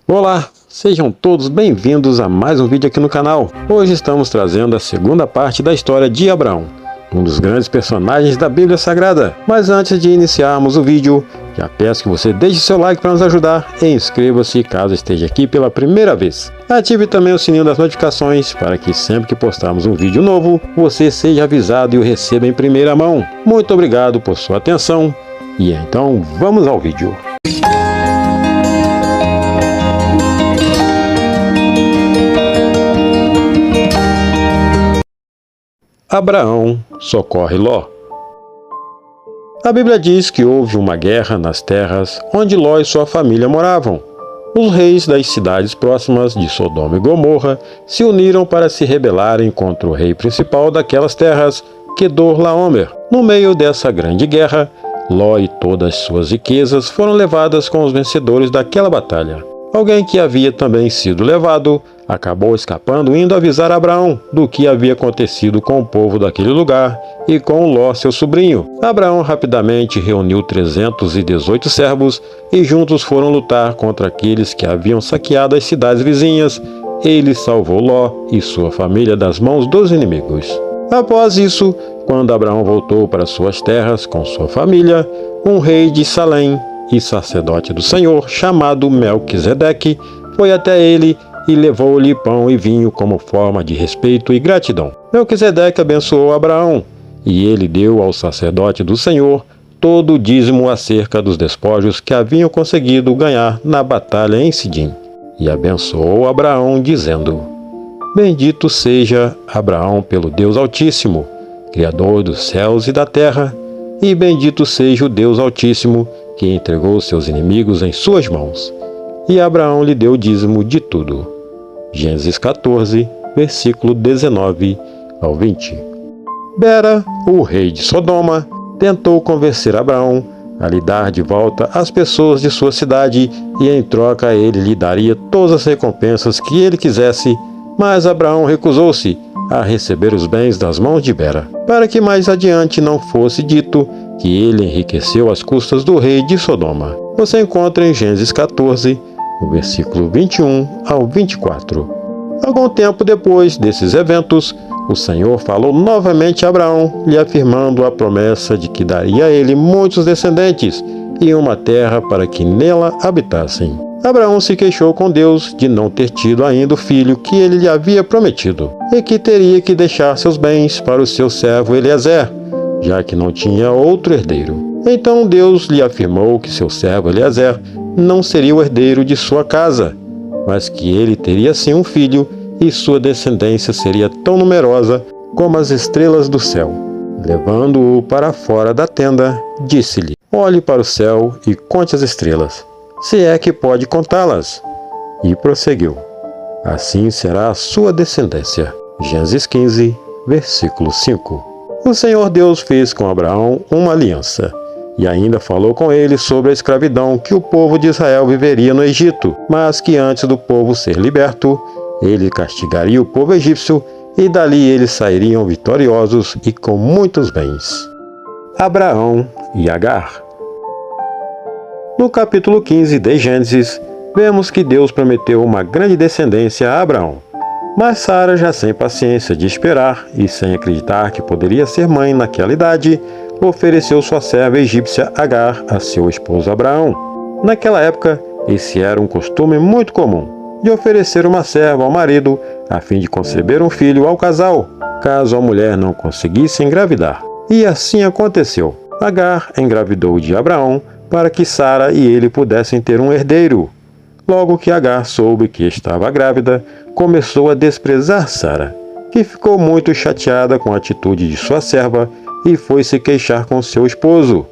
Olá, sejam todos bem-vindos a mais um vídeo aqui no canal. Hoje estamos trazendo a segunda parte da história de Abraão, um dos grandes personagens da Bíblia Sagrada. Mas antes de iniciarmos o vídeo, já peço que você deixe seu like para nos ajudar e inscreva-se caso esteja aqui pela primeira vez. Ative também o sininho das notificações para que sempre que postarmos um vídeo novo, você seja avisado e o receba em primeira mão. Muito obrigado por sua atenção e então vamos ao vídeo. Abraão socorre Ló. A Bíblia diz que houve uma guerra nas terras onde Ló e sua família moravam. Os reis das cidades próximas de Sodoma e Gomorra se uniram para se rebelarem contra o rei principal daquelas terras, Quedorlaomer. No meio dessa grande guerra, Ló e todas suas riquezas foram levadas com os vencedores daquela batalha. Alguém que havia também sido levado acabou escapando, indo avisar Abraão do que havia acontecido com o povo daquele lugar e com Ló, seu sobrinho. Abraão rapidamente reuniu 318 servos e juntos foram lutar contra aqueles que haviam saqueado as cidades vizinhas. Ele salvou Ló e sua família das mãos dos inimigos. Após isso, quando Abraão voltou para suas terras com sua família, um rei de Salém e sacerdote do Senhor, chamado Melquisedeque, foi até ele e levou-lhe pão e vinho como forma de respeito e gratidão. Melquisedeque abençoou Abraão, e ele deu ao sacerdote do Senhor todo o dízimo acerca dos despojos que haviam conseguido ganhar na batalha em Sidim. E abençoou Abraão, dizendo: Bendito seja Abraão pelo Deus Altíssimo, Criador dos céus e da terra, e bendito seja o Deus Altíssimo, que entregou seus inimigos em suas mãos. E Abraão lhe deu o dízimo de tudo. Gênesis 14, versículo 19 ao 20. Bera, o rei de Sodoma, tentou convencer Abraão a lhe dar de volta as pessoas de sua cidade e em troca ele lhe daria todas as recompensas que ele quisesse, mas Abraão recusou-se a receber os bens das mãos de Bera, para que mais adiante não fosse dito que ele enriqueceu às custas do rei de Sodoma. Você encontra em Gênesis 14, no versículo 21 ao 24. Algum tempo depois desses eventos, o Senhor falou novamente a Abraão, lhe afirmando a promessa de que daria a ele muitos descendentes e uma terra para que nela habitassem. Abraão se queixou com Deus de não ter tido ainda o filho que ele lhe havia prometido, e que teria que deixar seus bens para o seu servo Eliezer, já que não tinha outro herdeiro. Então Deus lhe afirmou que seu servo Eliezer não seria o herdeiro de sua casa, mas que ele teria sim um filho, e sua descendência seria tão numerosa como as estrelas do céu. Levando-o para fora da tenda, disse-lhe: Olhe para o céu e conte as estrelas, se é que pode contá-las. E prosseguiu: Assim será a sua descendência. Gênesis 15, versículo 5. O Senhor Deus fez com Abraão uma aliança, e ainda falou com ele sobre a escravidão que o povo de Israel viveria no Egito, mas que antes do povo ser liberto, ele castigaria o povo egípcio, e dali eles sairiam vitoriosos e com muitos bens. Abraão e Agar. No capítulo 15 de Gênesis, vemos que Deus prometeu uma grande descendência a Abraão. Mas Sara, já sem paciência de esperar e sem acreditar que poderia ser mãe naquela idade, ofereceu sua serva egípcia Agar a seu esposo Abraão. Naquela época, esse era um costume muito comum, de oferecer uma serva ao marido a fim de conceber um filho ao casal, caso a mulher não conseguisse engravidar. E assim aconteceu. Agar engravidou de Abraão para que Sara e ele pudessem ter um herdeiro. Logo que Agar soube que estava grávida, começou a desprezar Sara, que ficou muito chateada com a atitude de sua serva e foi se queixar com seu esposo.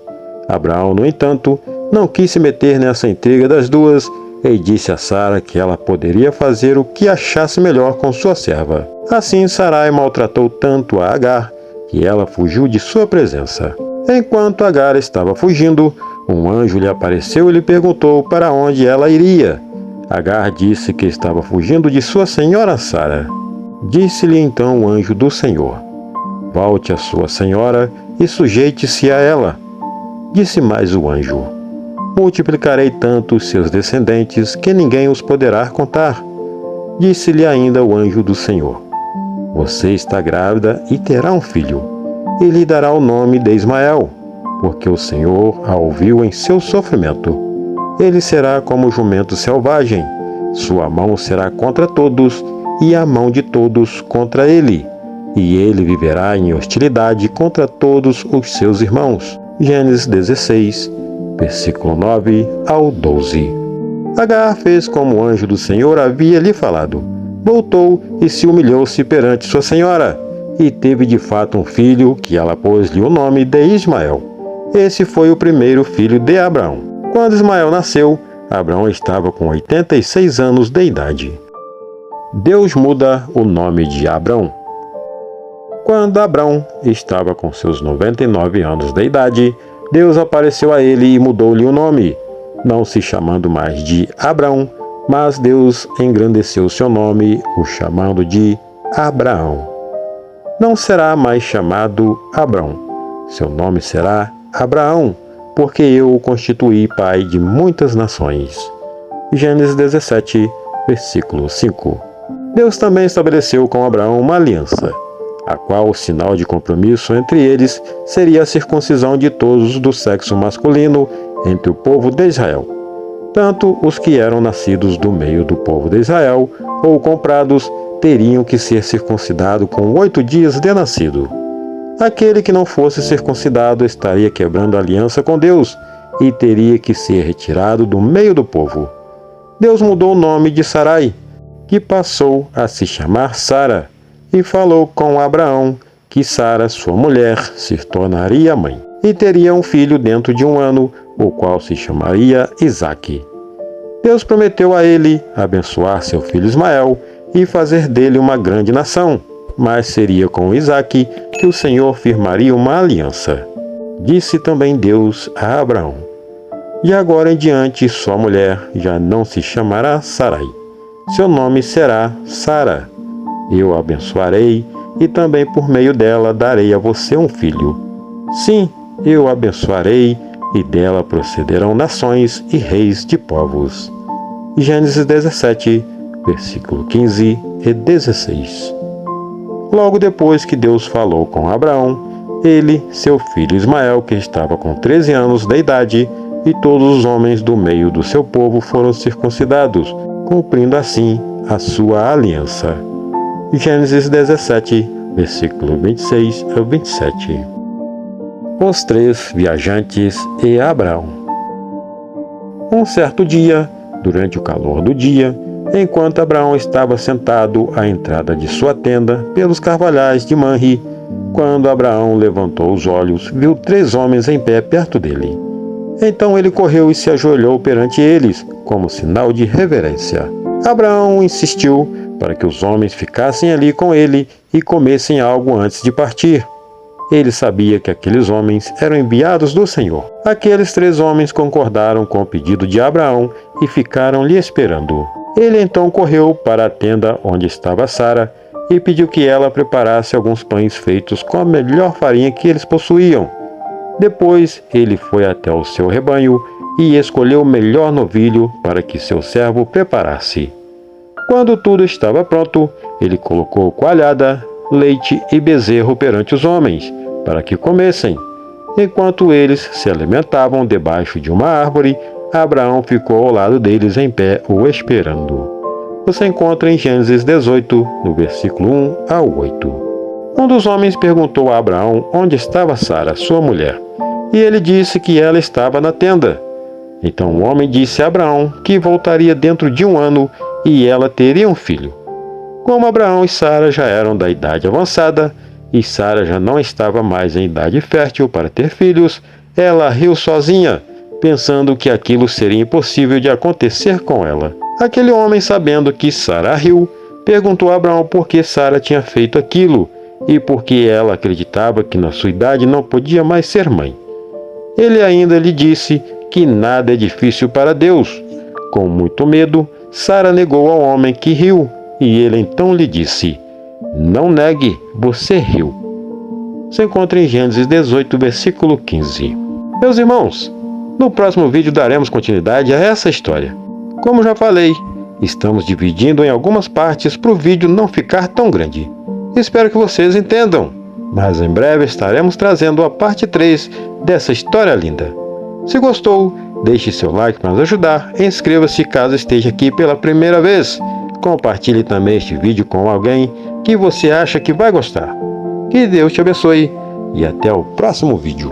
Abraão, no entanto, não quis se meter nessa intriga das duas e disse a Sara que ela poderia fazer o que achasse melhor com sua serva. Assim, Sarai maltratou tanto a Agar que ela fugiu de sua presença. Enquanto Agar estava fugindo, um anjo lhe apareceu e lhe perguntou para onde ela iria. Agar disse que estava fugindo de sua senhora Sara. Disse-lhe então o anjo do Senhor: Volte à sua senhora e sujeite-se a ela. Disse mais o anjo: multiplicarei tanto os seus descendentes que ninguém os poderá contar. Disse-lhe ainda o anjo do Senhor: Você está grávida e terá um filho, e lhe dará o nome de Ismael, porque o Senhor a ouviu em seu sofrimento. Ele será como jumento selvagem, sua mão será contra todos, e a mão de todos contra ele, e ele viverá em hostilidade contra todos os seus irmãos. Gênesis 16, versículo 9 ao 12. Agar fez como o anjo do Senhor havia lhe falado. Voltou e se humilhou-se perante sua senhora, e teve de fato um filho, que ela pôs-lhe o nome de Ismael. Esse foi o primeiro filho de Abraão. Quando Ismael nasceu, Abraão estava com 86 anos de idade. Deus muda o nome de Abrão. Quando Abrão estava com seus 99 anos de idade, Deus apareceu a ele e mudou-lhe o nome, não se chamando mais de Abrão, mas Deus engrandeceu seu nome, o chamando de Abraão. Não será mais chamado Abrão, seu nome será Abraão, porque eu o constituí pai de muitas nações. Gênesis 17, versículo 5. Deus também estabeleceu com Abraão uma aliança, a qual o sinal de compromisso entre eles seria a circuncisão de todos do sexo masculino entre o povo de Israel, tanto os que eram nascidos do meio do povo de Israel ou comprados teriam que ser circuncidados com 8 dias de nascido. Aquele que não fosse circuncidado estaria quebrando a aliança com Deus e teria que ser retirado do meio do povo. Deus mudou o nome de Sarai, que passou a se chamar Sara, e falou com Abraão que Sara, sua mulher, se tornaria mãe, e teria um filho dentro de 1 ano, o qual se chamaria Isaque. Deus prometeu a ele abençoar seu filho Ismael e fazer dele uma grande nação, mas seria com Isaque que o Senhor firmaria uma aliança. Disse também Deus a Abraão: De agora em diante sua mulher já não se chamará Sarai. Seu nome será Sara. Eu a abençoarei e também por meio dela darei a você um filho. Sim, eu a abençoarei e dela procederão nações e reis de povos. Gênesis 17, versículo 15 e 16. Logo depois que Deus falou com Abraão, ele, seu filho Ismael, que estava com 13 anos de idade, e todos os homens do meio do seu povo foram circuncidados, cumprindo assim a sua aliança. Gênesis 17, versículo 26 a 27. Os 3 viajantes e Abraão. Um certo dia, durante o calor do dia, enquanto Abraão estava sentado à entrada de sua tenda pelos carvalhais de Manre, quando Abraão levantou os olhos, viu 3 homens em pé perto dele. Então ele correu e se ajoelhou perante eles, como sinal de reverência. Abraão insistiu para que os homens ficassem ali com ele e comessem algo antes de partir. Ele sabia que aqueles homens eram enviados do Senhor. Aqueles 3 homens concordaram com o pedido de Abraão e ficaram lhe esperando. Ele então correu para a tenda onde estava Sara e pediu que ela preparasse alguns pães feitos com a melhor farinha que eles possuíam. Depois ele foi até o seu rebanho e escolheu o melhor novilho para que seu servo preparasse. Quando tudo estava pronto, ele colocou coalhada, leite e bezerro perante os homens, para que comessem. Enquanto eles se alimentavam debaixo de uma árvore, Abraão ficou ao lado deles em pé, o esperando. Você encontra em Gênesis 18, no versículo 1 ao 8. Um dos homens perguntou a Abraão onde estava Sara, sua mulher, e ele disse que ela estava na tenda. Então o homem disse a Abraão que voltaria dentro de 1 ano e ela teria um filho. Como Abraão e Sara já eram da idade avançada, e Sara já não estava mais em idade fértil para ter filhos, ela riu sozinha, pensando que aquilo seria impossível de acontecer com ela. Aquele homem, sabendo que Sara riu, perguntou a Abraão por que Sara tinha feito aquilo, e por que ela acreditava que na sua idade não podia mais ser mãe. Ele ainda lhe disse que nada é difícil para Deus. Com muito medo, Sara negou ao homem que riu, e ele então lhe disse: Não negue, você riu. Se encontra em Gênesis 18, versículo 15. Meus irmãos, No próximo vídeo daremos continuidade a essa história. Como já falei, estamos dividindo em algumas partes para o vídeo não ficar tão grande. Espero que vocês entendam, mas em breve estaremos trazendo a parte 3 dessa história linda. Se gostou, deixe seu like para nos ajudar e inscreva-se caso esteja aqui pela primeira vez. Compartilhe também este vídeo com alguém que você acha que vai gostar. Que Deus te abençoe e até o próximo vídeo.